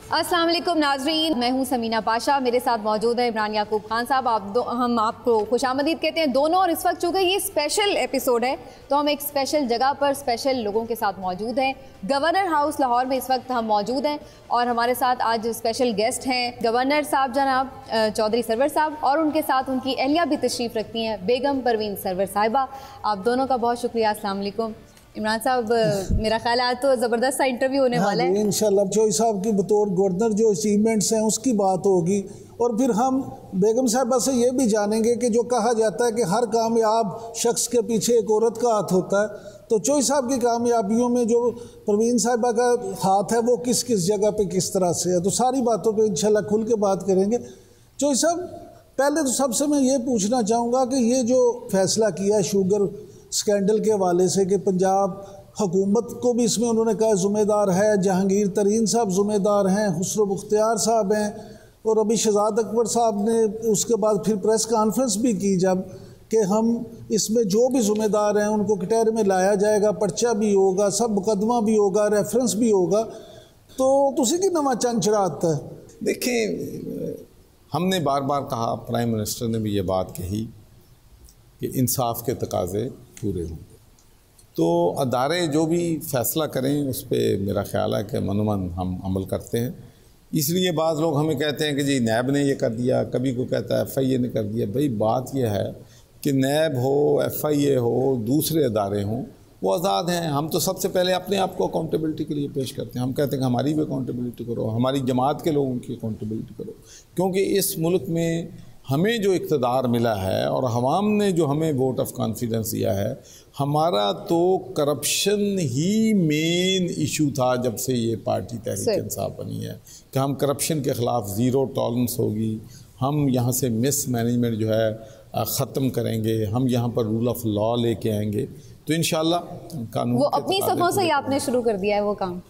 अस्सलाम वालेकुम नाजरीन, मैं हूं समीना पाशा। मेरे साथ मौजूद है इमरान याकूब खान साहब। हम आपको खुशामदीद कहते हैं दोनों। और इस वक्त चूँकि ये स्पेशल एपिसोड है तो हम एक स्पेशल जगह पर स्पेशल लोगों के साथ मौजूद हैं। गवर्नर हाउस लाहौर में इस वक्त हम मौजूद हैं और हमारे साथ आज स्पेशल गेस्ट हैं गवर्नर साहब जनाब चौधरी सरवर साहब, और उनके साथ उनकी अहलिया भी तशरीफ़ रखती हैं बेगम परवीन सरवर साहिबा। आप दोनों का बहुत शुक्रिया। अस्सलाम वालेकुम। इमरान साहब, मेरा ख्याल है तो ज़बरदस्त सा इंटरव्यू होने वाला है। इंशाल्लाह चौधरी साहब की बतौर गवर्नर जो अचीवमेंट्स हैं उसकी बात होगी, और फिर हम बेगम साहिबा से ये भी जानेंगे कि जो कहा जाता है कि हर कामयाब शख्स के पीछे एक औरत का हाथ होता है, तो चौधरी साहब की कामयाबियों में जो परवीन साहिबा का हाथ है वो किस किस जगह पे किस तरह से है, तो सारी बातों पे इंशाल्लाह खुल के बात करेंगे। चौधरी साहब, पहले तो सबसे मैं ये पूछना चाहूँगा कि ये जो फैसला किया शुगर स्कैंडल के हवाले से कि पंजाब हुकूमत को भी इसमें उन्होंने कहा ज़िम्मेदार है, जहांगीर तरीन साहब ज़िम्मेदार हैं, खुसरो मुख्तियार साहब हैं, और अभी शहजाद अकबर साहब ने उसके बाद फिर प्रेस कॉन्फ्रेंस भी की जब कि हम इसमें जो भी ज़िम्मेदार हैं उनको कटहरे में लाया जाएगा, पर्चा भी होगा, सब मुकदमा भी होगा, रेफरेंस भी होगा, तो तुसी की नवा चंद चढ़ाता है। देखिए, हमने बार बार कहा, प्राइम मिनिस्टर ने भी ये बात कही कि इंसाफ के तकाज़े पूरे होंगे, तो अदारे जो भी फ़ैसला करें उस पर मेरा ख़्याल है कि मनोमन हम अमल करते हैं। इसलिए बाज़ लोग हमें कहते हैं कि जी नैब ने ये कर दिया, कभी को कहता है FIA ने कर दिया। भाई बात यह है कि नैब हो, FIA हो, दूसरे अदारे हों, वो आज़ाद हैं। हम तो सबसे पहले अपने आप को अकाउंटेबिलिटी के लिए पेश करते हैं। हम कहते हैं कि हमारी भी अकाउंटेबिलिटी करो, हमारी जमात के लोगों की अकाउंटेबिलिटी करो, क्योंकि इस मुल्क में हमें जो इक़्तिदार मिला है और हवाम ने जो हमें वोट ऑफ कॉन्फिडेंस दिया है, हमारा तो करप्शन ही मेन इशू था जब से ये पार्टी तहरीक इंसाफ बनी है कि हम करप्शन के ख़िलाफ़ ज़ीरो टॉलरेंस होगी, हम यहाँ से मिस मैनेजमेंट जो है ख़त्म करेंगे, हम यहाँ पर रूल ऑफ लॉ लेके आएंगे, तो इंशाल्लाह कानून वो अपनी सफ़ों से ही आपने शुरू कर दिया है। वो काम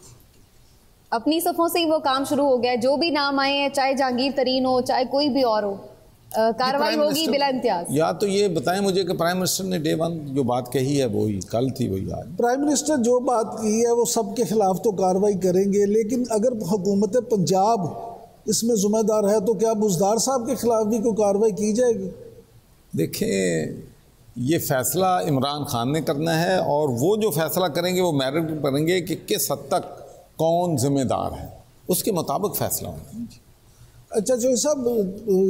अपनी सफ़ों से ही वो काम शुरू हो गया है। जो भी नाम आए हैं, चाहे जहांगीर तरीन हो, चाहे कोई भी और हो, कार्रवाई होगी बिला इम्तियाज। या तो ये बताएं मुझे कि प्राइम मिनिस्टर ने डे वन जो बात कही है वही कल थी वही आज। प्राइम मिनिस्टर जो बात की है वो सबके खिलाफ तो कार्रवाई करेंगे, लेकिन अगर हुकूमत पंजाब इसमें ज़िम्मेदार है तो क्या बुज़दार साहब के खिलाफ भी कोई कार्रवाई की जाएगी? देखें, ये फ़ैसला इमरान खान ने करना है और वो जो फ़ैसला करेंगे वो मेरिट करेंगे कि किस हद तक कौन ज़िम्मेदार है, उसके मुताबिक फ़ैसला होगा। अच्छा जो सब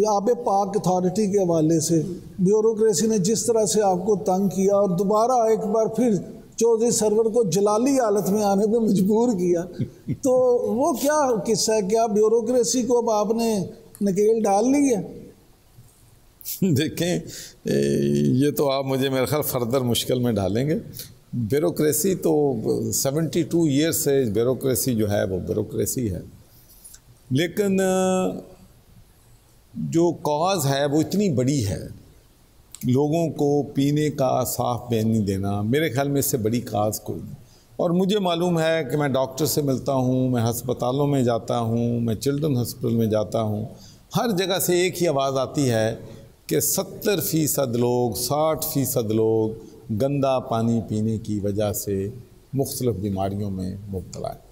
आब पाक अथॉरिटी के हवाले से ब्यूरोक्रेसी ने जिस तरह से आपको तंग किया और दोबारा एक बार फिर चौधरी सरवर को जलाली हालत में आने पे मजबूर किया, तो वो क्या किस्सा है? क्या ब्यूरोक्रेसी को अब आपने नकेल डाल ली है? देखें, ये तो आप मुझे मेरे ख्याल फर्दर मुश्किल में डालेंगे। ब्यूरोक्रेसी तो 72 ईयर्स से ब्यूरोक्रेसी जो है वो ब्यूरोक्रेसी है, लेकिन जो कॉज है वो इतनी बड़ी है, लोगों को पीने का साफ़ पानी देना, मेरे ख्याल में इससे बड़ी काज कोई नहीं। और मुझे मालूम है कि मैं डॉक्टर से मिलता हूँ, मैं हस्पतालों में जाता हूँ, मैं चिल्ड्रन हॉस्पिटल में जाता हूँ, हर जगह से एक ही आवाज़ आती है कि 70% लोग, 60% लोग गंदा पानी पीने की वजह से मुख्तलिफ़ बीमारियों में मुब्तला है।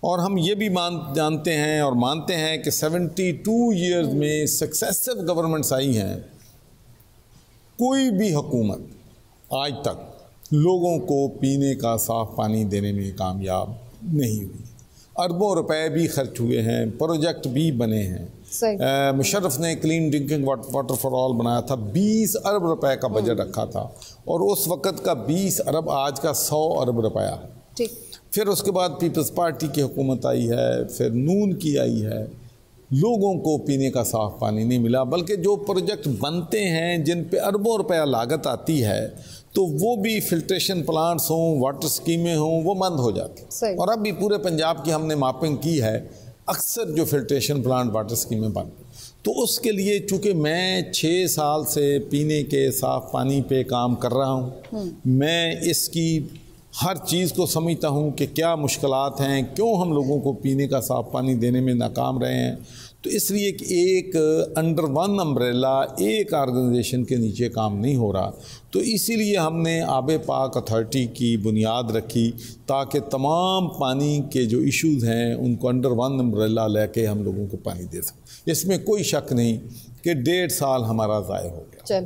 और हम ये भी जानते हैं और मानते हैं कि 72 ईयर्स में सक्सेसिव गवर्नमेंट्स आई हैं, कोई भी हुकूमत आज तक लोगों को पीने का साफ़ पानी देने में कामयाब नहीं हुई। अरबों रुपए भी खर्च हुए हैं, प्रोजेक्ट भी बने हैं। मुशर्रफ ने clean drinking water for all बनाया था, 20 अरब रुपए का बजट रखा था, और उस वक़्त का 20 अरब आज का 100 अरब रुपया है। फिर उसके बाद पीपल्स पार्टी की हुकूमत आई है, फिर नून की आई है, लोगों को पीने का साफ़ पानी नहीं मिला, बल्कि जो प्रोजेक्ट बनते हैं जिन पे अरबों रुपया लागत आती है तो वो भी फिल्ट्रेशन प्लांट्स हों, वाटर स्कीमें हों, वो बंद हो जाती। और अब भी पूरे पंजाब की हमने मापिंग की है, अक्सर जो फिल्ट्रेशन प्लांट वाटर स्कीमें बंद। तो उसके लिए चूँकि मैं 6 साल से पीने के साफ़ पानी पे काम कर रहा हूँ, मैं इसकी हर चीज़ को समझता हूँ कि क्या मुश्किलात हैं, क्यों हम लोगों को पीने का साफ़ पानी देने में नाकाम रहे हैं। तो इसलिए कि एक अंडर वन अम्ब्रेला एक ऑर्गेनाइजेशन के नीचे काम नहीं हो रहा, तो इसीलिए हमने आबे पाक अथॉरिटी की बुनियाद रखी ताकि तमाम पानी के जो इश्यूज़ हैं उनको अंडर वन अम्ब्रेला लेके हम लोगों को पानी दे सकें। इसमें कोई शक नहीं कि 1.5 साल हमारा ज़ाय हो गया।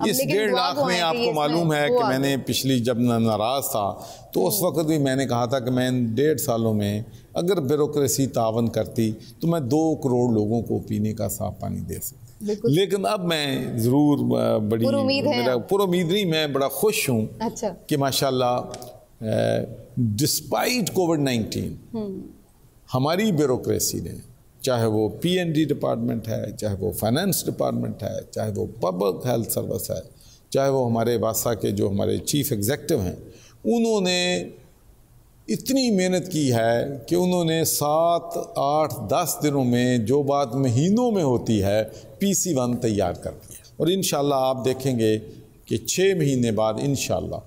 इस 1.5 लाख में आपको मालूम है कि मैंने पिछली जब नाराज़ था तो उस वक्त भी मैंने कहा था कि मैं 1.5 सालों में अगर ब्यूरोक्रेसी तावन करती तो मैं 2 करोड़ लोगों को पीने का साफ पानी दे सकता। लेकिन अब मैं ज़रूर बड़ी पुरुमीद नहीं, मैं बड़ा खुश हूँ कि माशाल्लाह डिस्पाइट कोविड-19 हमारी ब्यूरोक्रेसी ने, चाहे वो PND डिपार्टमेंट है, चाहे वो फाइनेंस डिपार्टमेंट है, चाहे वो पब्लिक हेल्थ सर्विस है, चाहे वो हमारे वासा के जो हमारे चीफ एग्जेक्टिव हैं, उन्होंने इतनी मेहनत की है कि उन्होंने 7, 8, 10 दिनों में जो बात महीनों में होती है PC1 तैयार कर दिया। और इंशाल्लाह आप देखेंगे कि 6 महीने बाद इंशाल्लाह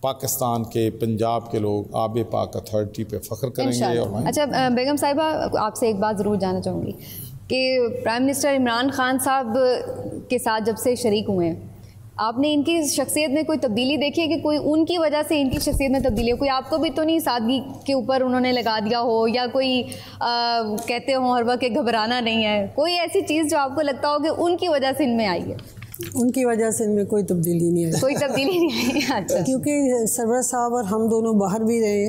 पाकिस्तान के, पंजाब के लोग आबे पाक अथॉरिटी पे फ़ख्र करेंगे। और अच्छा बेगम साहिबा, आपसे एक बात ज़रूर जानना चाहूँगी कि प्राइम मिनिस्टर इमरान खान साहब के साथ जब से शरीक हुए हैं, आपने इनकी शख्सियत में कोई तब्दीली देखी है कि कोई उनकी वजह से इनकी शख्सियत में तब्दीली हो? कोई आपको भी तो नहीं सादगी के ऊपर उन्होंने लगा दिया हो, या कोई कहते हो हर वक्त घबराना नहीं है, कोई ऐसी चीज़ जो आपको लगता हो कि उनकी वजह से इनमें आई है? उनकी वजह से इनमें कोई तब्दीली नहीं आई। कोई तब्दीली नहीं आई? अच्छा। क्योंकि सरवर साहब और हम दोनों बाहर भी रहे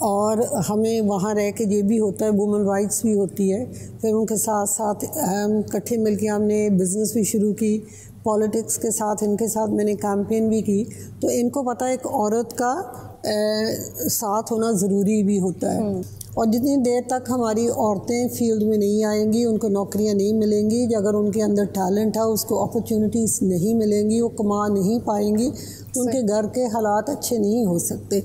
और हमें वहाँ रह के ये भी होता है, वुमेन राइट्स भी होती है। फिर उनके साथ साथ इकट्ठे मिलके हमने बिज़नेस भी शुरू की, पॉलिटिक्स के साथ इनके साथ मैंने कैंपेन भी की। तो इनको पता है एक औरत का साथ होना ज़रूरी भी होता है। और जितनी देर तक हमारी औरतें फील्ड में नहीं आएंगी, उनको नौकरियां नहीं मिलेंगी, अगर उनके अंदर टैलेंट है उसको अपॉर्चुनिटीज़ नहीं मिलेंगी, वो कमा नहीं पाएंगी, तो उनके घर के हालात अच्छे नहीं हो सकते।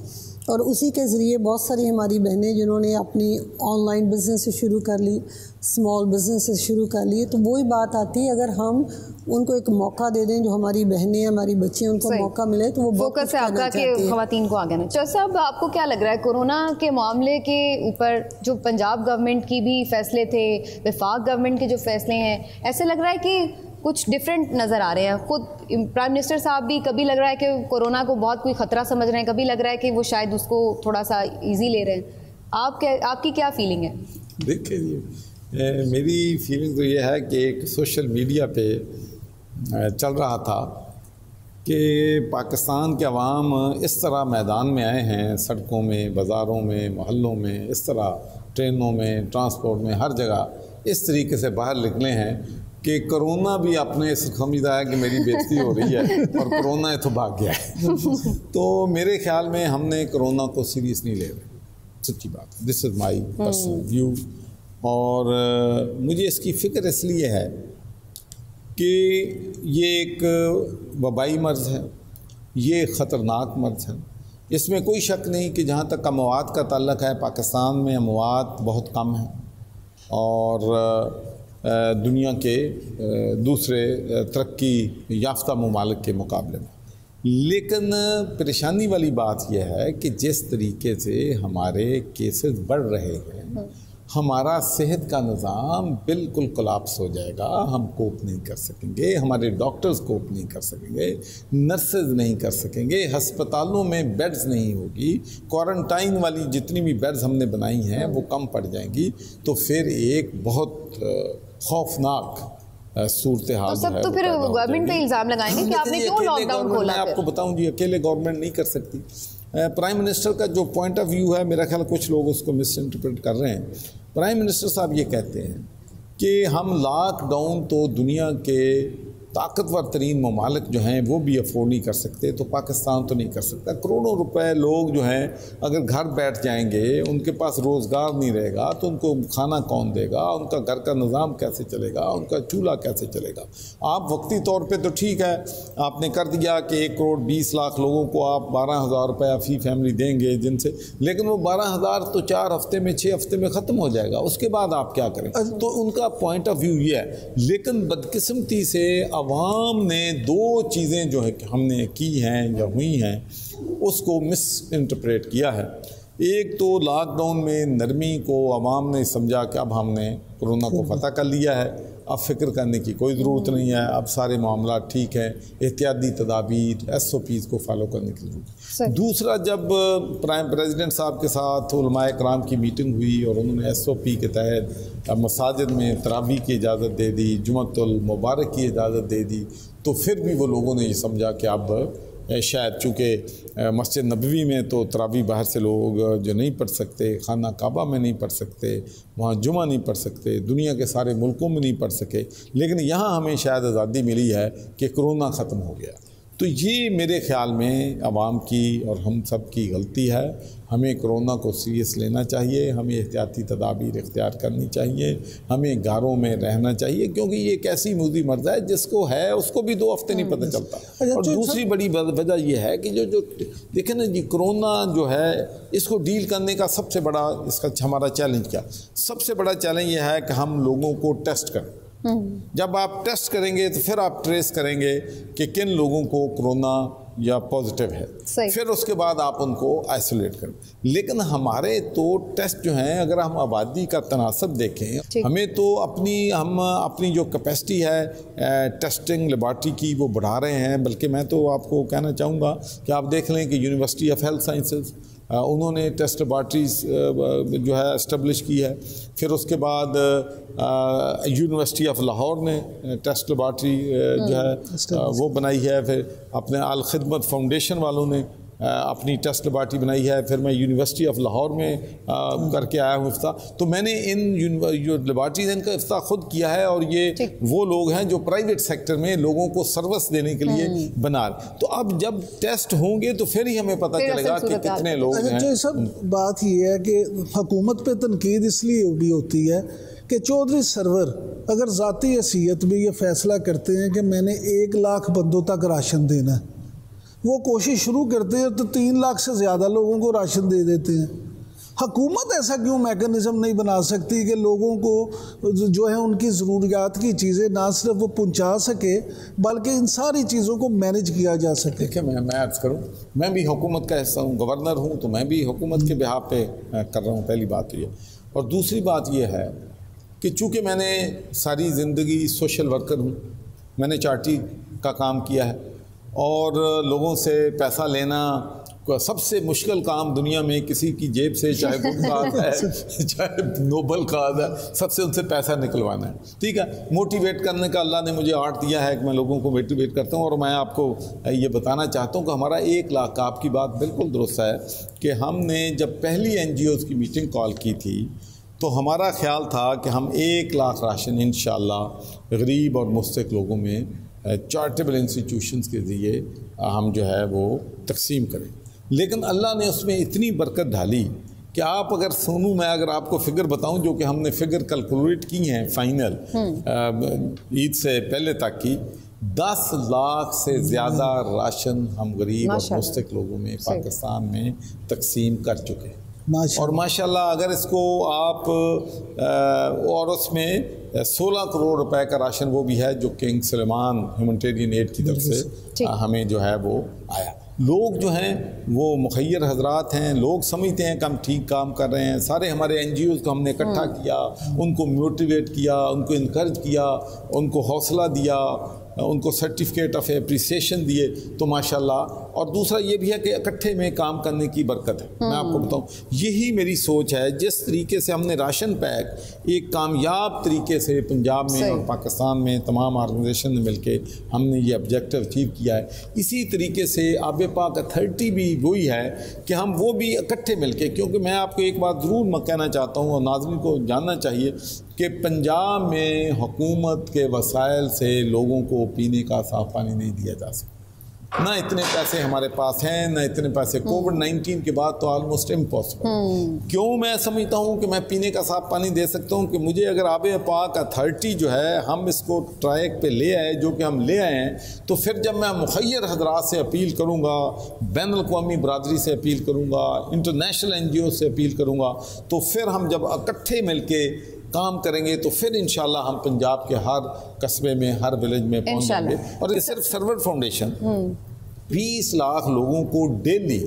और उसी के ज़रिए बहुत सारी हमारी बहनें जिन्होंने अपनी ऑनलाइन बिज़नेस शुरू कर ली, स्मॉल बिज़नेस शुरू कर लिए, तो वही बात आती है अगर हम उनको एक मौका दे दें, जो हमारी बहनें हमारी बच्चियाँ उनको मौका मिले तो वो फोकस है आपका कि ख़वातीन को आगे आना चाहिए। साहब, आपको क्या लग रहा है कोरोना के मामले के ऊपर जो पंजाब गवर्नमेंट की भी फ़ैसले थे, वफाक गवर्नमेंट के जो फ़ैसले हैं, ऐसे लग रहा है कि कुछ डिफरेंट नज़र आ रहे हैं? खुद प्राइम मिनिस्टर साहब भी कभी लग रहा है कि कोरोना को बहुत कोई ख़तरा समझ रहे हैं, कभी लग रहा है कि वो शायद उसको थोड़ा सा इजी ले रहे हैं। आपकी क्या फीलिंग है? देखिए, मेरी फीलिंग तो ये है कि एक सोशल मीडिया पे चल रहा था कि पाकिस्तान के अवाम इस तरह मैदान में आए हैं, सड़कों में, बाज़ारों में, मोहल्लों में, इस तरह ट्रेनों में, ट्रांसपोर्ट में, हर जगह इस तरीके से बाहर निकले हैं कि कोरोना भी अपने समझा है कि मेरी बेइज्जती हो रही है और कोरोना तो भाग गया है। तो मेरे ख्याल में हमने कोरोना को सीरियस नहीं ले रहे, सच्ची बात। This is my personal view. और मुझे इसकी फ़िक्र इसलिए है कि ये एक वबाई मर्ज़ है, ये ख़तरनाक मर्ज़ है। इसमें कोई शक नहीं कि जहाँ तक अमवात का ताल्लुक़ है, पाकिस्तान में अमवात बहुत कम है और दुनिया के दूसरे तरक्की याफ्ता ममालिक के मुकाबले में। लेकिन परेशानी वाली बात यह है कि जिस तरीके से हमारे केसेस बढ़ रहे हैं, हमारा सेहत का निज़ाम बिल्कुल कोलैप्स हो जाएगा। हम कोप नहीं कर सकेंगे, हमारे डॉक्टर्स कोप नहीं कर सकेंगे, नर्सेज नहीं कर सकेंगे, हस्पतालों में बेड्स नहीं होगी, क्वारंटाइन वाली जितनी भी बेड्स हमने बनाई हैं वो कम पड़ जाएंगी। तो फिर एक बहुत खौफनाक सूरत हाल तो सब तो फिर गवर्नमेंट पे इल्ज़ाम लगाएंगे कि आपने क्यों लॉकडाउन खोला। मैं आपको बताऊं जी, अकेले गवर्नमेंट नहीं कर सकती। प्राइम मिनिस्टर का जो पॉइंट ऑफ व्यू है, मेरा ख्याल कुछ लोग उसको मिस इंटरप्रेट कर रहे हैं। प्राइम मिनिस्टर साहब ये कहते हैं कि हम लॉकडाउन तो दुनिया के ताकतवर तरीन ममालिक जो हैं वो भी अफोर्ड नहीं कर सकते, तो पाकिस्तान तो नहीं कर सकता। करोड़ों रुपए लोग जो हैं अगर घर बैठ जाएंगे, उनके पास रोज़गार नहीं रहेगा, तो उनको खाना कौन देगा, उनका घर का निज़ाम कैसे चलेगा, उनका चूल्हा कैसे चलेगा। आप वक्ती तौर पे तो ठीक है, आपने कर दिया कि 1 करोड़ 20 लाख लोगों को आप 12,000 रुपया फ़ी फैमिली देंगे जिनसे, लेकिन वो 12,000 तो 4 हफ्ते में 6 हफ्ते में ख़त्म हो जाएगा। उसके बाद आप क्या करें? तो उनका पॉइंट ऑफ व्यू ये है। लेकिन बदकिस्मती से अवाम ने 2 चीज़ें जो है कि हमने की हैं या हुई हैं उसको मिस इंटरप्रेट किया है। एक तो लॉकडाउन में नरमी को आवाम ने समझा कि अब हमने कोरोना को फतह कर लिया है, अब फ़िक्र करने की कोई ज़रूरत नहीं है, अब सारे मामला ठीक हैं, एहतियाती तदाबीर SOPs को फॉलो करने की ज़रूरत है। दूसरा, जब प्राइम प्रेसिडेंट साहब के साथ उलमाए कराम की मीटिंग हुई और उन्होंने SOP के तहत मसाजिद में तरावी की इजाज़त दे दी, जुमअतुल मुबारक की इजाज़त दे दी, तो फिर भी वो लोगों ने ये समझा कि अब शायद चूँकि मस्जिद नबवी में तो तरावी बाहर से लोग जो नहीं पढ़ सकते, खाना काबा में नहीं पढ़ सकते, वहाँ जुमा नहीं पढ़ सकते, दुनिया के सारे मुल्कों में नहीं पढ़ सके, लेकिन यहाँ हमें शायद आज़ादी मिली है कि कोरोना ख़त्म हो गया। तो ये मेरे ख़्याल में आवाम की और हम सब की गलती है। हमें कोरोना को सीरियस लेना चाहिए, हमें एहतियाती तदाबीर इख्तियार करनी चाहिए, हमें घरों में रहना चाहिए, क्योंकि ये एक ऐसी मूजी मर्ज़ है जिसको है उसको भी 2 हफ्ते नहीं पता चलता। और दूसरी बड़ी वजह यह है कि जो देखें ना जी, कोरोना जो है इसको डील करने का सबसे बड़ा इसका हमारा चैलेंज क्या? सबसे बड़ा चैलेंज यह है कि हम लोगों को टेस्ट करें। जब आप टेस्ट करेंगे तो फिर आप ट्रेस करेंगे कि किन लोगों को कोरोना या पॉजिटिव है, फिर उसके बाद आप उनको आइसोलेट करें। लेकिन हमारे तो टेस्ट जो हैं, अगर हम आबादी का तनासब देखें, हमें तो अपनी जो कैपेसिटी है टेस्टिंग लेबॉर्ट्री की वो बढ़ा रहे हैं। बल्कि मैं तो आपको कहना चाहूँगा कि आप देख लें कि यूनिवर्सिटी ऑफ हेल्थ साइंसेज उन्होंने टेस्ट लेबॉर्ट्रीज जो है इस्टेब्लिश की है। फिर उसके बाद यूनिवर्सिटी ऑफ लाहौर ने टेस्ट लेबॉर्ट्री जो है वो बनाई है। फिर अपने अल खिदमत फाउंडेशन वालों ने अपनी टेस्ट लेबॉर्ट्री बनाई है। फिर मैं यूनिवर्सिटी ऑफ लाहौर में करके आया हूँ इफ्ता। तो मैंने इन जो लेबॉर्ट्रीज इनका इफ्ता खुद किया है, और ये वो लोग हैं जो प्राइवेट सेक्टर में लोगों को सर्विस देने के लिए बना रहे। तो अब जब टेस्ट होंगे तो फिर ही हमें पता चलेगा कि कितने लोग हैं। जो सब बात ये है कि हुकूमत पे तनकीद इसलिए भी होती है कि चौधरी सरवर अगर ज़ाती हैसियत में ये फैसला करते हैं कि मैंने 1 लाख बंदों तक राशन देना है, वो कोशिश शुरू करते हैं तो 3 लाख से ज़्यादा लोगों को राशन दे देते हैं। हुकूमत ऐसा क्यों मैकेनिज़्म नहीं बना सकती कि लोगों को जो है उनकी ज़रूरियात की चीज़ें ना सिर्फ वो पहुंचा सके, बल्कि इन सारी चीज़ों को मैनेज किया जा सके। देखिए, मैं अर्ज़ करूँ, मैं भी हुकूमत का हिस्सा हूँ, गवर्नर हूँ, तो मैं भी हुकूमत के बिहाफ पे कर रहा हूँ। पहली बात ये, और दूसरी बात ये है कि चूँकि मैंने सारी ज़िंदगी सोशल वर्कर हूँ, मैंने चार्टी का काम किया है, और लोगों से पैसा लेना सबसे मुश्किल काम दुनिया में किसी की जेब से, चाहे गुड है चाहे नोबल काज है, सबसे उनसे पैसा निकलवाना है। ठीक है, मोटिवेट करने का अल्लाह ने मुझे आर्ट दिया है कि मैं लोगों को मोटिवेट करता हूँ। और मैं आपको ये बताना चाहता हूँ कि हमारा 1 लाख का, आपकी बात बिल्कुल दुरुस्त है कि हमने जब पहली NGOs की मीटिंग कॉल की थी तो हमारा ख्याल था कि हम 1 लाख राशन इंशाअल्लाह गरीब और मुस्तहिक लोगों में चैरिटेबल इंस्टीट्यूशंस के ज़रिए हम जो है वो तकसीम करें। लेकिन अल्लाह ने उसमें इतनी बरकत डाली कि आप अगर सुनूँ, मैं अगर आपको फ़िगर बताऊं जो कि हमने फ़िगर कैलकुलेट की हैं फाइनल ईद से पहले तक की, 10 लाख से ज़्यादा राशन हम गरीब और मुस्तहिक लोगों में पाकिस्तान में तकसीम कर चुके हैं। और माशाल्लाह अगर इसको आप और उसमें 16 करोड़ रुपए का राशन वो भी है जो किंग सलमान ह्यूमैनिटेरियन एड की तरफ से हमें जो है वो आया। लोग जो हैं वो मुखय्यर हजरात हैं, लोग समझते हैं कि हम ठीक काम कर रहे हैं। सारे हमारे NGOs को हमने इकट्ठा किया, उनको मोटिवेट किया, उनको इनकरेज किया, उनको हौसला दिया, उनको सर्टिफिकेट ऑफ एप्रिसिएशन दिए। तो माशाल्लाह। और दूसरा ये भी है कि इकट्ठे में काम करने की बरकत है। मैं आपको बताऊं, यही मेरी सोच है। जिस तरीके से हमने राशन पैक एक कामयाब तरीके से पंजाब में और पाकिस्तान में तमाम ऑर्गेनाइजेशन ने मिलके हमने ये ऑब्जेक्टिव अचीव किया है, इसी तरीके से आब पाक अथॉरिटी भी वही है कि हम वो भी इकट्ठे मिलके, क्योंकि मैं आपको एक बात ज़रूर मैं कहना चाहता हूँ और नाज़रीन को जानना चाहिए कि पंजाब में हुकूमत के वसाइल से लोगों को पीने का साफ़ पानी नहीं दिया जा सकता। ना इतने पैसे हमारे पास हैं, ना इतने पैसे। कोविड-19 के बाद तो ऑलमोस्ट इम्पॉसिबल। क्यों मैं समझता हूँ कि मैं पीने का साफ पानी दे सकता हूँ कि मुझे अगर आबे पाक अथॉरिटी जो है हम इसको ट्रैक पे ले आए, जो कि हम ले आए हैं, तो फिर जब मैं मुखय्यर हजरात से अपील करूँगा, बैनुल अक़वामी बरादरी से अपील करूँगा, इंटरनेशनल NGO से अपील करूँगा, तो फिर हम जब इकट्ठे मिल के काम करेंगे तो फिर इंशाल्लाह हम पंजाब के हर कस्बे में, हर विलेज में पहुंच जाएंगे। और ये सिर्फ सरवर फाउंडेशन 20 लाख लोगों को डेली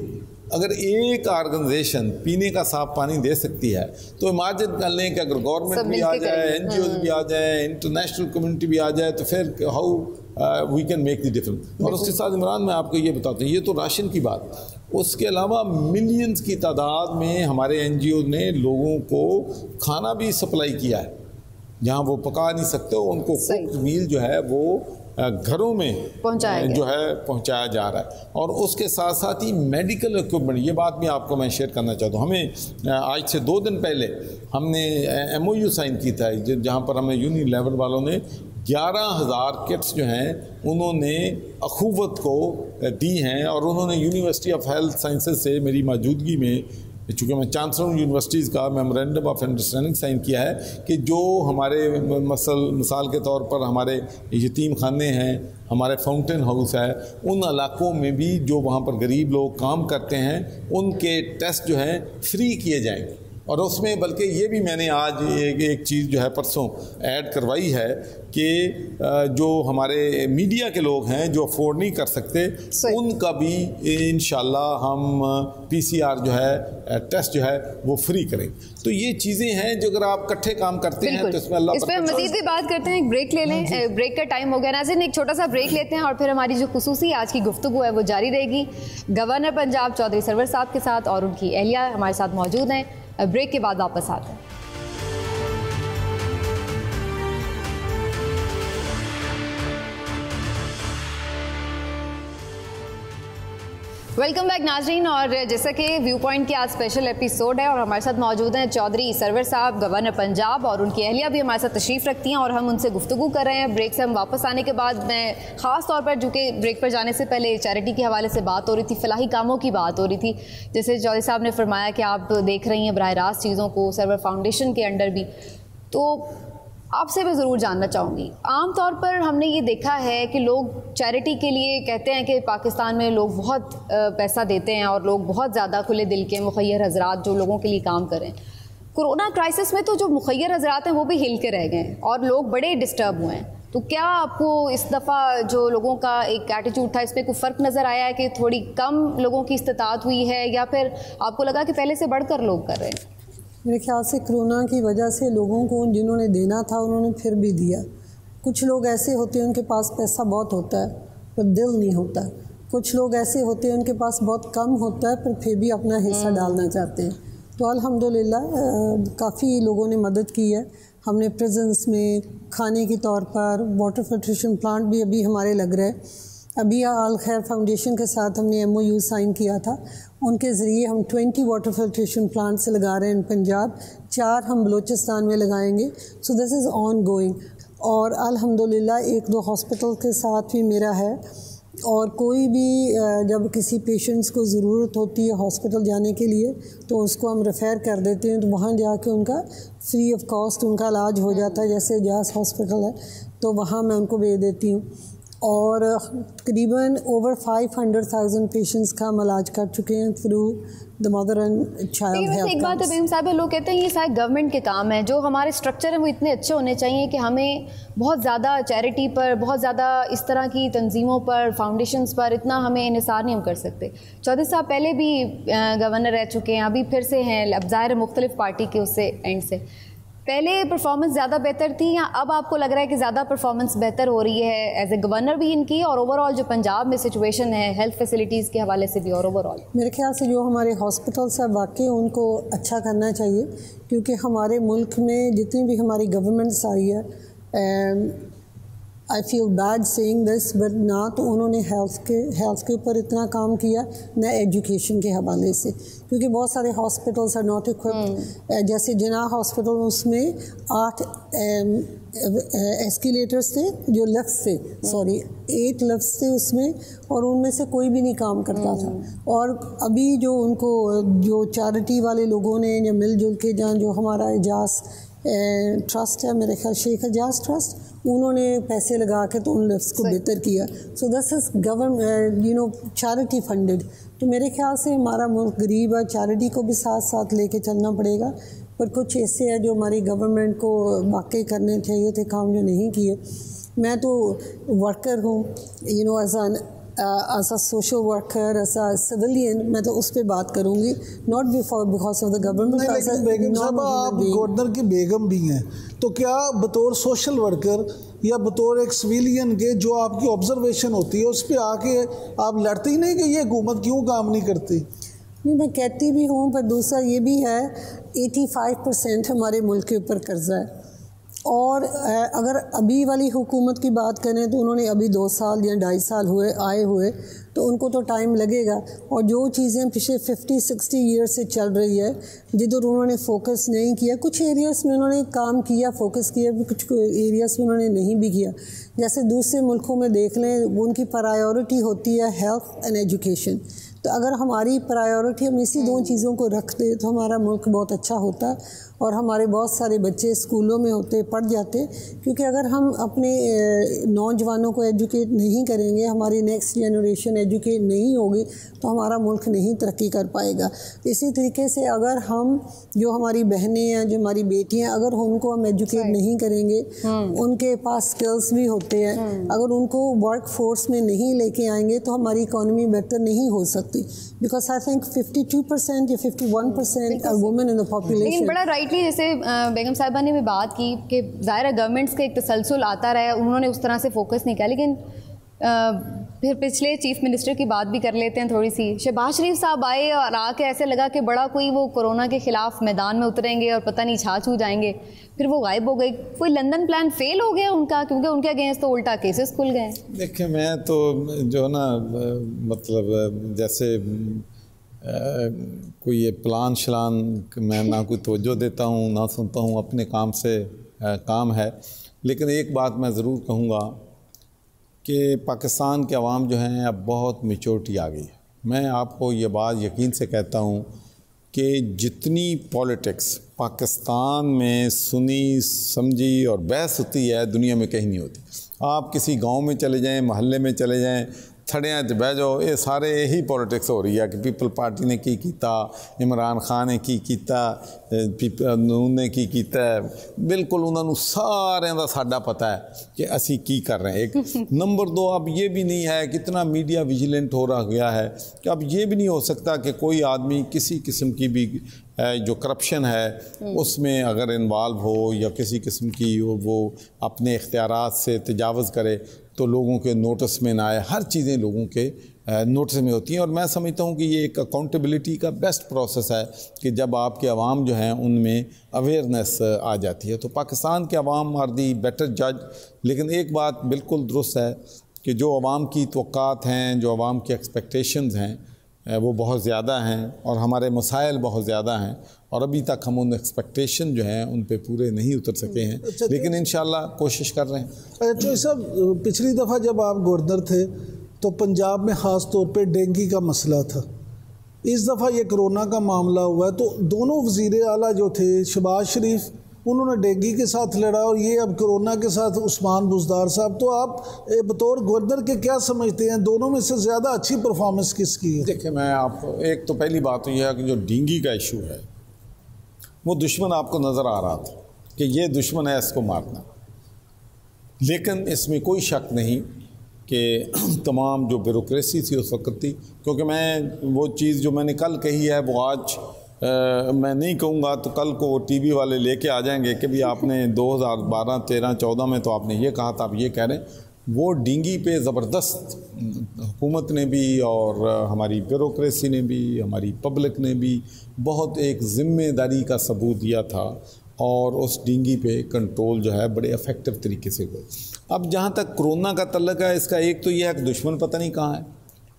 अगर एक ऑर्गेनाइजेशन पीने का साफ पानी दे सकती है तो इमेजिन कर लें कि अगर गवर्नमेंट भी आ जाए, NGOs भी आ जाए, इंटरनेशनल कम्युनिटी भी आ जाए, तो फिर how we can make the difference. और उसके साथ इमरान मैं आपको ये बताता हूँ, ये तो राशन की बात, उसके अलावा मिलियंस की तादाद में हमारे NGO ने लोगों को खाना भी सप्लाई किया है, जहाँ वो पका नहीं सकते उनको कुक मील जो है वो घरों में जो है पहुंचाया जा रहा है। और उसके साथ साथ ही मेडिकल इक्विपमेंट, ये बात भी आपको मैं शेयर करना चाहता हूँ। हमें आज से 2 दिन पहले हमने MOU साइन की था, जहाँ पर हमें यूनिलेवर वालों ने 11,000 किट्स जो हैं उन्होंने अखुवत को दी हैं। और उन्होंने यूनिवर्सिटी ऑफ हेल्थ साइंसेज से मेरी मौजूदगी में, चूँकि मैं चांसलर यूनिवर्सिटीज़ का मेमोरेंडम ऑफ अंडरस्टैंडिंग साइन किया है कि जो हमारे मिसाल के तौर पर हमारे यतीम खाने हैं, हमारे फाउंटेन हाउस है, उन इलाकों में भी जो वहाँ पर गरीब लोग काम करते हैं उनके टेस्ट जो हैं फ्री किए जाएंगे। और उसमें बल्कि ये भी मैंने आज एक चीज़ जो है परसों ऐड करवाई है कि जो हमारे मीडिया के लोग हैं जो अफोर्ड नहीं कर सकते, उनका भी इंशाल्लाह हम PCR जो है टेस्ट जो है वो फ्री करेंगे। तो ये चीज़ें हैं जो अगर आप इकट्ठे काम करते हैं तो इसमें अल्लाह इस पर मज़ीद भी बात करते हैं। एक ब्रेक ले लें, ब्रेक का टाइम हो गया नाज़रीन, एक छोटा सा ब्रेक लेते हैं और फिर हमारी जो खुसूसी आज की गुफ्तगू है वो जारी रहेगी गवर्नर पंजाब चौधरी सरवर साहब के साथ, और उनकी एहलिया हमारे साथ मौजूद हैं। ब्रेक के बाद वापस आते हैं। वेलकम बैक नाजरीन। और जैसा कि व्यू पॉइंट के आज स्पेशल एपिसोड है और हमारे साथ मौजूद हैं चौधरी सरवर साहब गवर्नर पंजाब, और उनकी एहलिया भी हमारे साथ तशरीफ़ रखती हैं और हम उनसे गुफ्तगू कर रहे हैं। ब्रेक से हम वापस आने के बाद मैं ख़ास तौर पर, जो कि ब्रेक पर जाने से पहले चैरिटी के हवाले से बात हो रही थी, फलाही कामों की बात हो रही थी, जैसे चौधरी साहब ने फरमाया कि आप देख रही हैं बराह रास्त चीज़ों को सरवर फाउंडेशन के अंडर भी, तो आपसे मैं ज़रूर जानना चाहूँगी, आम तौर पर हमने ये देखा है कि लोग चैरिटी के लिए कहते हैं कि पाकिस्तान में लोग बहुत पैसा देते हैं और लोग बहुत ज़्यादा खुले दिल के मुखय्यर हजरात जो लोगों के लिए काम करें। कोरोना क्राइसिस में तो जो मुखय्यर हजरात हैं वो भी हिल के रह गए हैं और लोग बड़े डिस्टर्ब हुए हैं। तो क्या आपको इस दफ़ा जो लोगों का एक एटीट्यूड था, इस पर कोई फ़र्क नज़र आया है कि थोड़ी कम लोगों की इस्तिताअत हुई है, या फिर आपको लगा कि पहले से बढ़कर लोग कर रहे हैं? मेरे ख्याल से कोरोना की वजह से लोगों को जिन्होंने देना था उन्होंने फिर भी दिया। कुछ लोग ऐसे होते हैं उनके पास पैसा बहुत होता है पर दिल नहीं होता। कुछ लोग ऐसे होते हैं उनके पास बहुत कम होता है पर फिर भी अपना हिस्सा डालना चाहते हैं। तो अल्हम्दुलिल्लाह काफ़ी लोगों ने मदद की है। हमने प्रिजन्स में खाने के तौर पर वाटर फिल्ट्रेशन प्लांट भी अभी हमारे लग रहे हैं। अभी अल खैर फाउंडेशन के साथ हमने MOU साइन किया था, उनके ज़रिए हम 20 वाटर फिल्ट्रेशन प्लांट से लगा रहे हैं पंजाब, 4 हम बलूचिस्तान में लगाएंगे। So this is on going. और अल्हम्दुलिल्लाह 1-2 हॉस्पिटल के साथ भी मेरा है, और कोई भी जब किसी पेशेंट्स को ज़रूरत होती है हॉस्पिटल जाने के लिए तो उसको हम रेफ़र कर देते हैं, तो वहाँ जाके उनका फ्री ऑफ कॉस्ट उनका इलाज हो जाता है। जैसे जास हॉस्पिटल है तो वहाँ मैं उनको भेज देती हूँ, और तकरीबन ओवर 500,000 पेशेंट्स का हम इलाज कर चुके हैं through the mother and child health. एक बात है बेगम साहब, लोग कहते हैं ये सारे गवर्नमेंट के काम है, जो हमारे स्ट्रक्चर हैं वो इतने अच्छे होने चाहिए कि हमें बहुत ज़्यादा चैरिटी पर, बहुत ज़्यादा इस तरह की तंजीमों पर, फाउंडेशंस पर इतना हमें इन्हिसार नहीं हम कर सकते। चौधरी साहब पहले भी गवर्नर रह चुके हैं, अभी फिर से हैं, अब ज़ाहिर मुख्तलिफ पार्टी के उससे एंड से। पहले परफॉर्मेंस ज़्यादा बेहतर थी या अब आपको लग रहा है कि ज़्यादा परफॉर्मेंस बेहतर हो रही है एज ए गवर्नर भी इनकी, और ओवरऑल जो पंजाब में सिचुएशन है हेल्थ फैसिलिटीज़ के हवाले से भी, और ओवरऑल? मेरे ख्याल से जो हमारे हॉस्पिटल्स हैं वाकई उनको अच्छा करना चाहिए, क्योंकि हमारे मुल्क में जितनी भी हमारी गवर्नमेंट्स आई है, I feel bad saying this but ना तो उन्होंने हेल्थ के ऊपर इतना काम किया, न एजुकेशन के हवाले से, क्योंकि बहुत सारे हॉस्पिटल्स आर नॉट इक्विप्ड। जैसे जिनाह हॉस्पिटल उसमें 8 एस्केलेटर्स थे, जो लिफ्ट्स थे, 8 लिफ्ट्स थे उसमें, और उनमें से कोई भी नहीं काम करता था। और अभी जो उनको जो चैरिटी वाले लोगों ने या मिलजुल के जहाँ जो हमारा एजाज ट्रस्ट है, मेरे ख्याल शेख एजाज ट्रस्ट, उन्होंने पैसे लगा के तो उन लिफ्ट्स को बेहतर किया। So this is government charity funded. तो मेरे ख्याल से हमारा मुल्क गरीब है, चैरिटी को भी साथ साथ लेके चलना पड़ेगा, पर कुछ ऐसे है जो हमारी गवर्नमेंट को वाकई करने चाहिए थे काम, जो नहीं किए। मैं तो वर्कर हूँ, as an as a social worker, as a civilian, मैं तो उस पर बात करूँगी, not because of the government. लेकिन बेगम साहब आप गवर्नर की बेगम भी हैं, तो क्या बतौर सोशल वर्कर या बतौर एक सिविलियन के जो आपकी ऑब्जर्वेशन होती है उस पर आके आप लड़ती ही नहीं कि ये हुकूमत क्यों काम नहीं करती? नहीं, मैं कहती भी हूँ, पर दूसरा ये भी है 85% हमारे मुल्क के ऊपर कर्जा है। और अगर अभी वाली हुकूमत की बात करें तो उन्होंने अभी 2 साल या 2.5 साल हुए आए हुए, तो उनको तो टाइम लगेगा। और जो चीज़ें पिछले 50-60 ईयर से चल रही है, जिधर उन्होंने फोकस नहीं किया, कुछ एरियाज़ में उन्होंने काम किया, फोकस किया, कुछ एरियाज़ में उन्होंने नहीं भी किया। जैसे दूसरे मुल्कों में देख लें, उनकी प्रायोरिटी होती है हेल्थ एंड एजुकेशन। तो अगर हमारी प्रायोरिटी हम इसी 2 चीज़ों को रखते तो हमारा मुल्क बहुत अच्छा होता और हमारे बहुत सारे बच्चे स्कूलों में होते, पढ़ जाते। क्योंकि अगर हम अपने नौजवानों को एजुकेट नहीं करेंगे, हमारी नेक्स्ट जनरेशन एजुकेट नहीं होगी, तो हमारा मुल्क नहीं तरक्की कर पाएगा। इसी तरीके से अगर हम जो हमारी बहनें हैं, जो हमारी बेटियां, अगर उनको हम एजुकेट नहीं करेंगे, उनके पास स्किल्स भी होते हैं, अगर उनको वर्क फोर्स में नहीं लेके आएंगे तो हमारी इकॉनमी बेहतर नहीं हो सकती। बिकॉज आई थिंक 52% या 51% are women in the population. लेकिन बड़ा राइटली जैसे बेगम साहिबा ने भी बात की कि ज़ाहिर गवर्नमेंट्स का एक तसलसल आता रहा है, उन्होंने उस तरह से फोकस नहीं किया। लेकिन फिर पिछले चीफ मिनिस्टर की बात भी कर लेते हैं थोड़ी सी। शहबाज शरीफ साहब आए और आके ऐसे लगा कि बड़ा कोई वो कोरोना के ख़िलाफ़ मैदान में उतरेंगे और पता नहीं छा छू जाएंगे, फिर वो गायब हो गई। कोई लंदन प्लान फेल हो गया उनका, क्योंकि उनके अगेंस्ट तो उल्टा केसेस खुल गए। देखिए, मैं तो जो ना मतलब जैसे कोई ये प्लान शलान मैं ना कोई तवज्जो देता हूँ ना सुनता हूँ, अपने काम से काम है। लेकिन एक बात मैं ज़रूर कहूँगा कि पाकिस्तान के अवाम जो हैं अब बहुत मैच्योरिटी आ गई है। मैं आपको ये बात यकीन से कहता हूँ कि जितनी पॉलिटिक्स पाकिस्तान में सुनी समझी और बहस होती है दुनिया में कहीं नहीं होती। आप किसी गांव में चले जाएं, मोहल्ले में चले जाएं, थड़ियाँ च बह जाओ, ये सारे यही पॉलिटिक्स हो रही है कि पीपल पार्टी ने की कीता, इमरान खान ने की कीता, नून ने की कीता। बिल्कुल उन्होंने सारे का साडा पता है कि असी की कर रहे हैं। एक नंबर 2, अब ये भी नहीं है, कितना मीडिया विजिलेंट हो रहा गया है कि अब ये भी नहीं हो सकता कि कोई आदमी किसी किस्म की भी जो करप्शन है उसमें अगर इन्वॉल्व हो या किसी किस्म की वो अपने इख्तियारात से तजावज़ करे तो लोगों के नोटिस में ना आए। हर चीज़ें लोगों के नोटिस में होती हैं। और मैं समझता हूँ कि ये एक अकाउंटेबिलिटी का बेस्ट प्रोसेस है कि जब आपके अवाम जो हैं उनमें अवेयरनेस आ जाती है। तो पाकिस्तान के अवाम आर दी बेटर जज। लेकिन एक बात बिल्कुल दुरुस्त है कि जो अवाम की तवक्कात हैं, जो अवाम की एक्सपेक्टेशंस हैं, वो बहुत ज़्यादा हैं और हमारे मसाइल बहुत ज़्यादा हैं और अभी तक हम उन एक्सपेक्टेशन जो हैं उन पे पूरे नहीं उतर सके हैं। लेकिन इंशाल्लाह कोशिश कर रहे हैं। अच्छा साहब, पिछली दफ़ा जब आप गवर्नर थे तो पंजाब में ख़ास तौर पे डेंगू का मसला था। इस दफ़ा ये कोरोना का मामला हुआ है, तो दोनों वज़ीर आला जो थे, शहबाज शरीफ, उन्होंने डेंगू के साथ लड़ा और ये अब कोरोना के साथ उस्मान बुज़दार साहब। तो आप बतौर गवर्नर के क्या समझते हैं, दोनों में से ज़्यादा अच्छी परफॉर्मेंस किसकी है? देखिए, मैं आपको एक तो पहली बात तो यह है कि जो डेंगू का इशू है वो दुश्मन आपको नज़र आ रहा था कि ये दुश्मन है, इसको मारना। लेकिन इसमें कोई शक नहीं कि तमाम जो ब्यूरोक्रेसी थी उस वक्त थी, क्योंकि मैं वो चीज़ जो मैंने कल कही है वो आज मैं नहीं कहूँगा तो कल को टीवी वाले लेके आ जाएंगे कि भी आपने 2012, 13, 14 में तो आपने ये कहा था, आप ये कह रहे हैं। वो डेंगू पे ज़बरदस्त हुकूमत ने भी और हमारी ब्यूरोक्रेसी ने भी, हमारी पब्लिक ने भी बहुत एक ज़िम्मेदारी का सबूत दिया था और उस डेंगू पे कंट्रोल जो है बड़े इफ़ेक्टिव तरीके से हुआ। अब जहाँ तक कोरोना का तल्लक है, इसका एक तो ये है कि दुश्मन पता नहीं कहाँ है,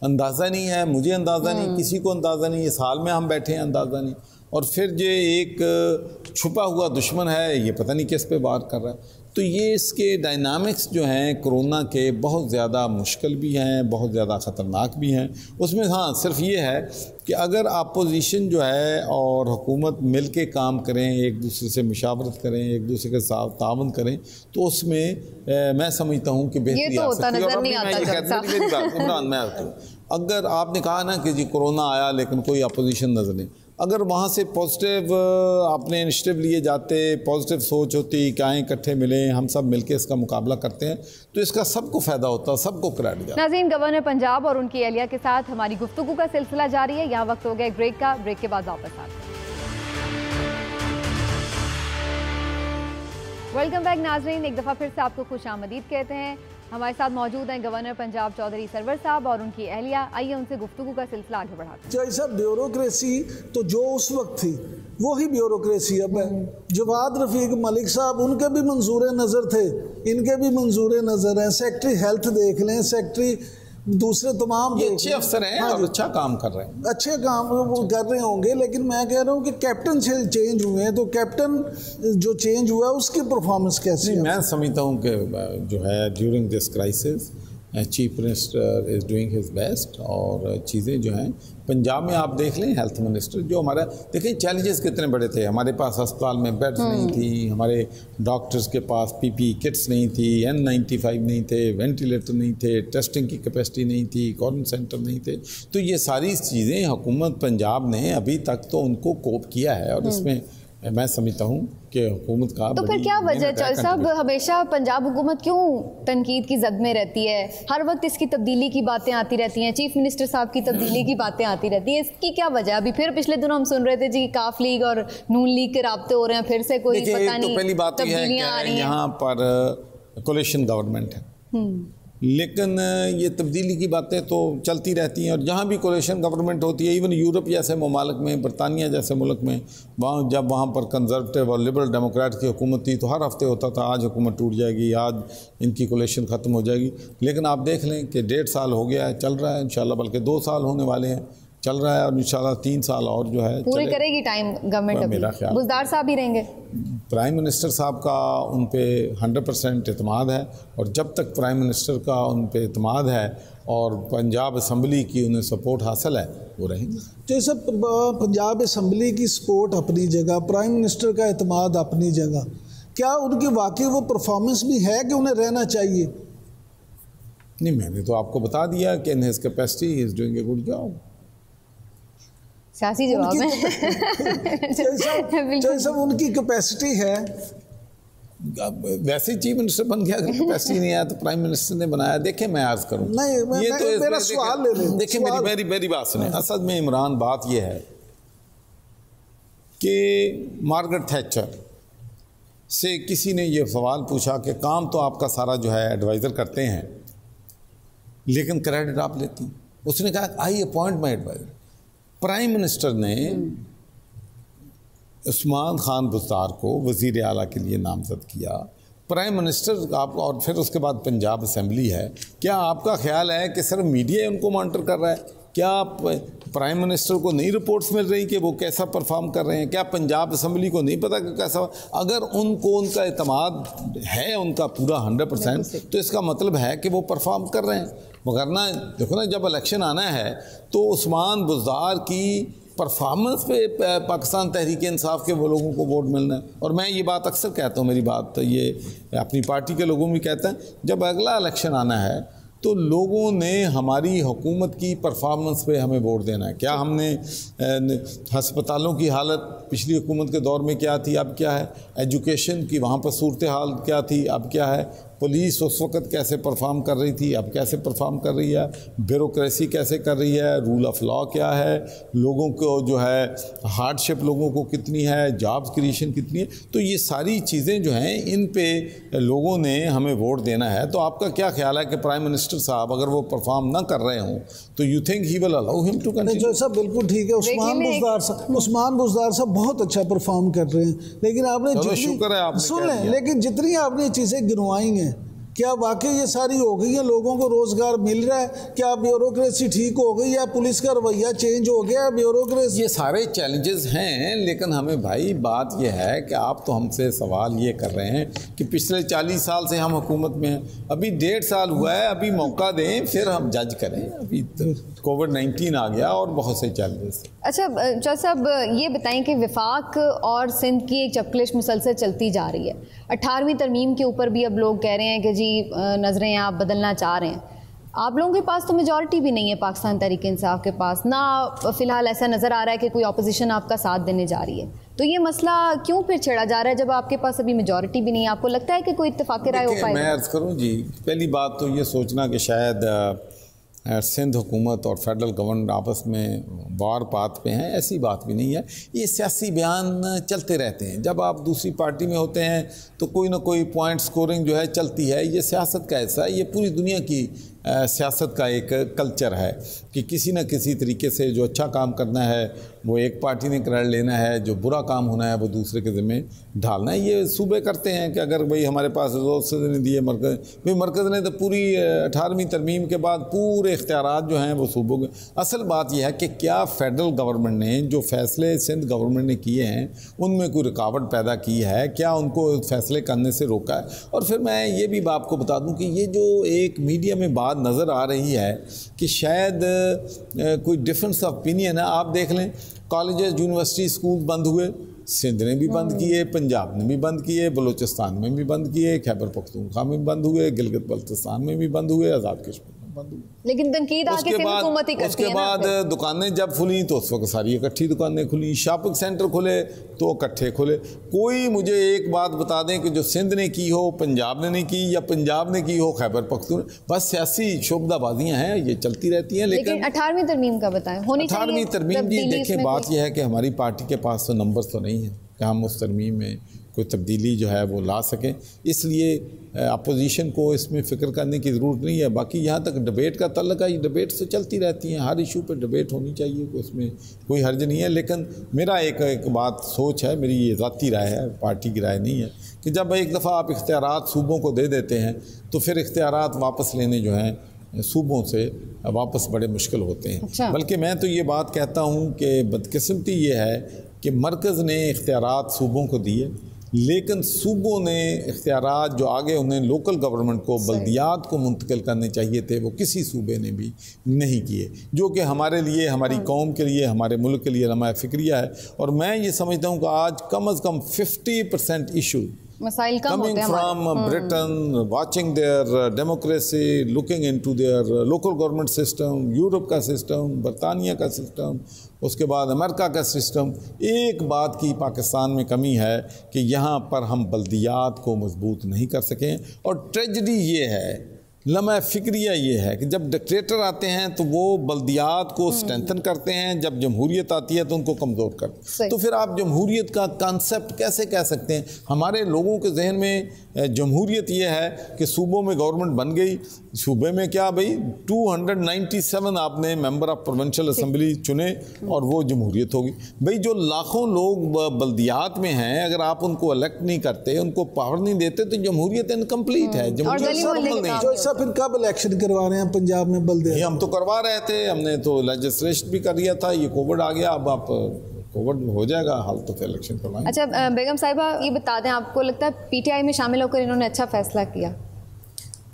अंदाज़ा नहीं है, मुझे अंदाज़ा नहीं, किसी को अंदाज़ा नहीं, इस हाल में हम बैठे हैं अंदाज़ा नहीं। और फिर जो एक छुपा हुआ दुश्मन है ये पता नहीं किस पे वार कर रहा है। तो ये इसके डायनामिक्स जो हैं कोरोना के बहुत ज़्यादा मुश्किल भी हैं, बहुत ज़्यादा ख़तरनाक भी हैं। उसमें हाँ सिर्फ ये है कि अगर अपोजिशन जो है और हुकूमत मिल के काम करें, एक दूसरे से मुशावरत करें, एक दूसरे के साथ तावन करें, तो उसमें मैं समझता हूँ कि बेहतरी आ सकती है। इमरान, मैं अगर आपने कहा ना कि जी कोरोना आया लेकिन कोई अपोजिशन नज़र नहीं, अगर वहाँ से पॉजिटिव आपने इनिशिएटिव लिए जाते, पॉजिटिव सोच होती कि आए इकट्ठे मिलें, हम सब मिलकर इसका मुकाबला करते हैं, तो इसका सबको फ़ायदा होता, सबको क्रेडिट जाता। नाज़रीन, गवर्नर पंजाब और उनकी एहलिया के साथ हमारी गुफ्तगू का सिलसिला जारी है। यहाँ वक्त हो गया ब्रेक का, ब्रेक के बाद वापस आते हैं। वेलकम बैक नाज़रीन, एक दफ़ा फिर से आपको खुश आमदीद कहते हैं। हमारे साथ मौजूद हैं गवर्नर पंजाब चौधरी सरवर साहब और उनकी एहलिया। आइए उनसे गुफ्तगू का सिलसिला आगे बढ़ाते हैं। चाहे साहब, ब्यूरोक्रेसी तो जो उस वक्त थी वही ब्यूरोक्रेसी अब है। जवाद रफ़ीक मलिक साहब, उनके भी मंजूर नज़र थे, इनके भी मंजूर नज़र हैं। सेक्रेटरी हेल्थ देख लें, सेक्रेटरी दूसरे तमाम अच्छे अफसर हैं और अच्छा काम कर रहे हैं, अच्छे काम वो कर रहे होंगे। लेकिन मैं कह रहा हूँ कि कैप्टन चेंज हुए हैं, तो कैप्टन जो चेंज हुआ उसकी परफॉर्मेंस कैसी है? मैं समझता हूँ कि जो है during this crisis chief minister is doing his best, और चीज़ें जो हैं पंजाब में आप देख लें, हेल्थ मिनिस्टर जो हमारा, देखें चैलेंजेस कितने बड़े थे। हमारे पास अस्पताल में बेड्स नहीं थी, हमारे डॉक्टर्स के पास पीपी किट्स नहीं थी, N95 नहीं थे, वेंटिलेटर नहीं थे, टेस्टिंग की कैपेसिटी नहीं थी, क्वारंटाइन सेंटर नहीं थे। तो ये सारी चीज़ें हुकूमत पंजाब ने अभी तक तो उनको कोप किया है, और इसमें मैं समझता हूँ कि हुकूमत का तो फिर क्या वजह चौधरी साहब, हमेशा पंजाब हुकूमत क्यों तनकीद की जद में रहती है? हर वक्त इसकी तब्दीली की बातें आती रहती हैं, चीफ मिनिस्टर साहब की तब्दीली की बातें आती रहती हैं, इसकी क्या वजह? अभी फिर पिछले दिनों हम सुन रहे थे जी काफ लीग और नून लीग के राब्ते हो रहे हैं, फिर से कोई पता नहीं, तो पहली बात यह है कि यहाँ पर कोलिशन गवर्नमेंट है, लेकिन ये तब्दीली की बातें तो चलती रहती हैं। और जहाँ भी कोलिशन गवर्नमेंट होती है, इवन यूरोप जैसे ममालिक में, बरतानिया जैसे मुल्क में, वहाँ जब वहाँ पर कंजर्वेटिव और लिबरल डेमोक्रेट की हुकूमत थी तो हर हफ्ते होता था आज हुकूमत टूट जाएगी, आज इनकी कोलिशन ख़त्म हो जाएगी। लेकिन आप देख लें कि 1.5 साल हो गया है, चल रहा है, इंशाल्लाह बल्कि 2 साल होने वाले हैं, चल रहा है, और इंशाल्लाह 3 साल और जो है पूरी करेगी टाइम गवर्नमेंट। मेरा ख्याल बुज़दार साहब ही रहेंगे। प्राइम मिनिस्टर साहब का उन पे 100% एतमाद है, और जब तक प्राइम मिनिस्टर का उन पे एतमाद है और पंजाब असम्बली की उन्हें सपोर्ट हासिल है, वो रहेंगे। जैसे पंजाब असम्बली की सपोर्ट अपनी जगह, प्राइम मिनिस्टर का एतमाद अपनी जगह, क्या उनकी वाकई वो परफॉर्मेंस भी है कि उन्हें रहना चाहिए? नहीं, मैंने तो आपको बता दिया कि in his capacity he is doing a good job. सियासी जवाब है। जैसा उनकी कैपेसिटी है, वैसे ही चीफ मिनिस्टर बन गया, अगर कैपेसिटी नहीं आया तो प्राइम मिनिस्टर ने बनाया। देखें, मैं अर्ज करूँ, नहीं ये तो मेरा सवाल ले लें। देखिए मेरी बात सुने। असल में इमरान, बात ये है कि मार्गरेट थैचर से किसी ने ये सवाल पूछा कि काम तो आपका सारा जो है एडवाइज़र करते हैं, लेकिन क्रेडिट आप लेती। उसने कहा आई अपॉइंट माई एडवाइज़र। प्राइम मिनिस्टर ने उस्मान खान बुज़दार को वज़ीर आला के लिए नामज़द किया। प्राइम मिनिस्टर आप, और फिर उसके बाद पंजाब असम्बली है। क्या आपका ख्याल है कि सिर्फ मीडिया उनको मॉनिटर कर रहा है? क्या प्राइम मिनिस्टर को नई रिपोर्ट्स मिल रही कि वो कैसा परफॉर्म कर रहे हैं? क्या पंजाब असम्बली को नहीं पता कि कैसा? अगर उनको उनका एतमाद है उनका पूरा 100%, तो इसका मतलब है कि वो परफॉर्म कर रहे हैं। वरना देखो ना, जब इलेक्शन आना है तो उस्मान बुज़दार की परफॉर्मेंस पे पाकिस्तान तहरीक इंसाफ के वो लोगों को वोट मिलना है। और मैं ये बात अक्सर कहता हूँ, मेरी बात ये अपनी पार्टी के लोगों भी कहते हैं, जब अगला इलेक्शन आना है तो लोगों ने हमारी हुकूमत की परफॉर्मेंस पे हमें वोट देना है। क्या हमने हस्पतालों की हालत पिछली हुकूमत के दौर में क्या थी, अब क्या है? एजुकेशन की वहाँ पर सूरत हाल क्या थी, अब क्या है? पुलिस उस वक़्त कैसे परफॉर्म कर रही थी, अब कैसे परफॉर्म कर रही है? ब्यूरोक्रेसी कैसे कर रही है? रूल ऑफ लॉ क्या है? लोगों को जो है हार्डशिप लोगों को कितनी है? जॉब्स क्रिएशन कितनी है? तो ये सारी चीज़ें जो हैं, इन पे लोगों ने हमें वोट देना है। तो आपका क्या ख्याल है कि प्राइम मिनिस्टर साहब अगर वो परफॉर्म ना कर रहे हों तो you think he will allow him to continue? जो सब बिल्कुल ठीक है। उस्मान बुज़दार साहब बहुत अच्छा परफॉर्म कर रहे हैं, लेकिन आपने शुक्र है आपने सुन लें, लेकिन जितनी आपने चीज़ें गिनवाई हैं, क्या वाकई ये सारी हो गई है? लोगों को रोज़गार मिल रहा है? क्या ब्यूरोक्रेसी ठीक हो गई, या पुलिस का रवैया चेंज हो गया? ब्यूरोक्रेसी, ये सारे चैलेंजेस हैं, लेकिन हमें भाई बात ये है कि आप तो हमसे सवाल ये कर रहे हैं कि पिछले 40 साल से हम हुकूमत में हैं, अभी 1.5 साल हुआ है, अभी मौका दें फिर हम जज करें। अभी कोविड-19 आ गया और बहुत से चैलेंजेस। अच्छा चौधरी साहब, ये बताएं कि वफाक और सिंध की एक चपकलिश मुसलसल चलती जा रही है। 18वीं तरमीम के ऊपर भी अब लोग कह रहे हैं कि जी नज़रें आप बदलना चाह रहे हैं। आप लोगों के पास तो मेजॉरिटी भी नहीं है पाकिस्तान तहरीक इंसाफ के पास, ना फिलहाल ऐसा नज़र आ रहा है कि कोई अपोजिशन आपका साथ देने जा रही है, तो ये मसला क्यों फिर छेड़ा जा रहा है जब आपके पास अभी मेजॉरिटी भी नहीं है? आपको लगता है कि कोई इत्तेफाक राय हो पाएगा? मैं अर्ज़ करूँ जी, पहली बात तो ये सोचना कि शायद सिंध हुकूमत और फेडरल गवर्नमेंट आपस में वार पात पे हैं, ऐसी बात भी नहीं है। ये सियासी बयान चलते रहते हैं। जब आप दूसरी पार्टी में होते हैं तो कोई ना कोई पॉइंट स्कोरिंग जो है चलती है। ये सियासत का ऐसा है, ये पूरी दुनिया की सियासत का एक कल्चर है कि किसी न किसी तरीके से जो अच्छा काम करना है वो एक पार्टी ने कर लेना है, जो बुरा काम होना है वो दूसरे के ज़िम्मे ढालना है। ये सूबे करते हैं कि अगर भाई हमारे पास रिसोर्स नहीं दिए मरकज़ ने तो पूरी 18वीं तरमीम के बाद पूरे इख्तियारात जो हैं वो सूबों के। असल बात यह है कि क्या फेडरल गवर्नमेंट ने जो फ़ैसले सिंध गवर्नमेंट ने किए हैं उनमें कोई रुकावट पैदा की है, क्या उनको फ़ैसले करने से रोका है? और फिर मैं ये भी आपको बता दूँ कि ये जो एक मीडिया में बात नज़र आ रही है कि शायद कोई डिफरेंस ऑफ ओपिनियन है। आप देख लें, कॉलेजेस यूनिवर्सिटी स्कूल बंद हुए, सिंध ने भी बंद किए, पंजाब ने भी बंद किए, बलूचिस्तान में भी बंद किए, खैबर पख्तूनख्वा में भी बंद हुए, गिलगित बल्तिस्तान में भी बंद हुए, आज़ाद कश्मीर में बंद हुए। लेकिन तनकीद आके सिर्फ हुकूमत ही करती है। उसके बाद दुकानें जब खुली तो उस वक्त सारी इकट्ठी दुकानें खुली, शॉपिंग सेंटर खुले तो इकट्ठे खुले। कोई मुझे एक बात बता दें कि जो सिंध ने की हो पंजाब ने नहीं की, या पंजाब ने की हो खैबर पख्तूनख्वा, बस सियासी शोबदाबाजियाँ हैं, ये चलती रहती हैं। लेकिन 18वीं तरमीम का बताएं, होनी चाहिए 18वीं तरमीम जी देखें, बात यह है कि हमारी पार्टी के पास तो नंबर तो नहीं है कि हम उस तरमीम में कोई तब्दीली जो है वो ला सकें, इसलिए अपोजिशन को इसमें फ़िक्र करने की ज़रूरत नहीं है। बाकी यहाँ तक डिबेट का तल्लुक है, ये डिबेट तो चलती रहती हैं, हर इशू पर डिबेट होनी चाहिए, उसमें कोई हर्ज नहीं है। लेकिन मेरा एक बात सोच है, मेरी ये ज़ाती राय है, पार्टी की राय नहीं है, कि जब एक दफ़ा आप इख्तियारात सूबों को दे देते हैं तो फिर इख्तियारात वापस लेने जो हैं सूबों से वापस बड़े मुश्किल होते हैं। अच्छा। बल्कि मैं तो ये बात कहता हूँ कि बदकिस्मती ये है कि मरकज़ ने इख्तियारात सूबों को दिए, लेकिन सूबों ने इख्तियारात जो आगे उन्हें लोकल गवर्नमेंट को बल्दियात को मुंतकिल करने चाहिए थे वो किसी सूबे ने भी नहीं किए, जो कि हमारे लिए, हमारी कौम के लिए, हमारे मुल्क के लिए लम्हा फ़िक्रिया है। और मैं ये समझता हूँ कि आज कम अज़ कम 50% इशू मसाइल कम coming होते हैं from Britain, watching their democracy, looking into their local government system, Europe का सिस्टम, बरतानिया का सिस्टम, उसके बाद अमेरिका का सिस्टम। एक बात की पाकिस्तान में कमी है कि यहाँ पर हम बल्दियात को मजबूत नहीं कर सकें। और ट्रेजडी ये है, लम्हा फ़िक्रिया ये है कि जब डिक्टेटर आते हैं तो वो बल्दियात को स्ट्रेंथन करते हैं, जब जमहूरियत आती है तो उनको कमज़ोर करते हैं। तो फिर आप जमहूरियत का कॉन्सेप्ट कैसे कह सकते हैं? हमारे लोगों के जहन में जमहूरियत ये है कि सूबों में गवर्नमेंट बन गई, सूबे में क्या भाई 297 आपने मेंबर ऑफ प्रोविंशियल असम्बली चुने और वो जमहूरियत होगी। भाई जो लाखों लोग बल्दियात में हैं, अगर आप उनको इलेक्ट नहीं करते, उनको पावर नहीं देते तो जमहूरियत इनकम्प्लीट है, जमहूरियत नहीं। फिर कब इलेक्शन करवा रहे हैं पंजाब में बल्दियात? हम तो करवा रहे थे, हमने तो लेजिस्लेशन भी कर दिया था, ये कोविड आ गया, अब आप कोविड हो जाएगा हाल तो फिर इलेक्शन करवाएंगे। अच्छा बेगम साहिबा, ये बता दें, आपको लगता है पीटीआई में शामिल होकर इन्होंने अच्छा फैसला किया?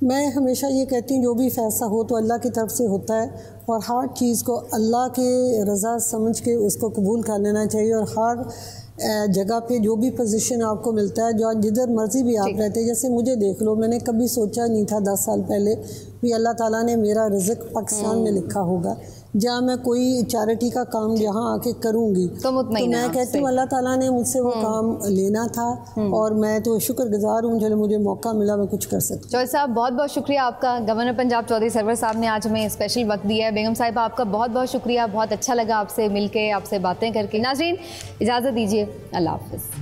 मैं हमेशा ये कहती हूँ जो भी फ़ैसला हो तो अल्लाह की तरफ से होता है, और हर चीज़ को अल्लाह के रज़ा समझ के उसको कबूल कर लेना चाहिए। और हर जगह पे जो भी पोजीशन आपको मिलता है, जो जिधर मर्ज़ी भी आप रहते हैं, जैसे मुझे देख लो, मैंने कभी सोचा नहीं था 10 साल पहले भी अल्लाह ताला ने मेरा रिज़्क़ पाकिस्तान में लिखा होगा, जहाँ मैं कोई चैरिटी का काम जहाँ आके करूँगी तो मैं कहती हूँ अल्लाह ताला ने मुझसे वो काम लेना था, और मैं तो शुक्रगुजार हूँ चलो मुझे मौका मिला, मैं कुछ कर सकती हूँ। चौधरी साहब बहुत बहुत शुक्रिया आपका, गवर्नर पंजाब चौधरी सरवर साहब ने आज हमें स्पेशल वक्त दिया है। बेगम साहिबा आपका बहुत बहुत शुक्रिया, बहुत अच्छा लगा आपसे मिलके, आपसे बातें करके। नाज़रीन इजाज़त दीजिए, अल्लाह हाफ़िज़।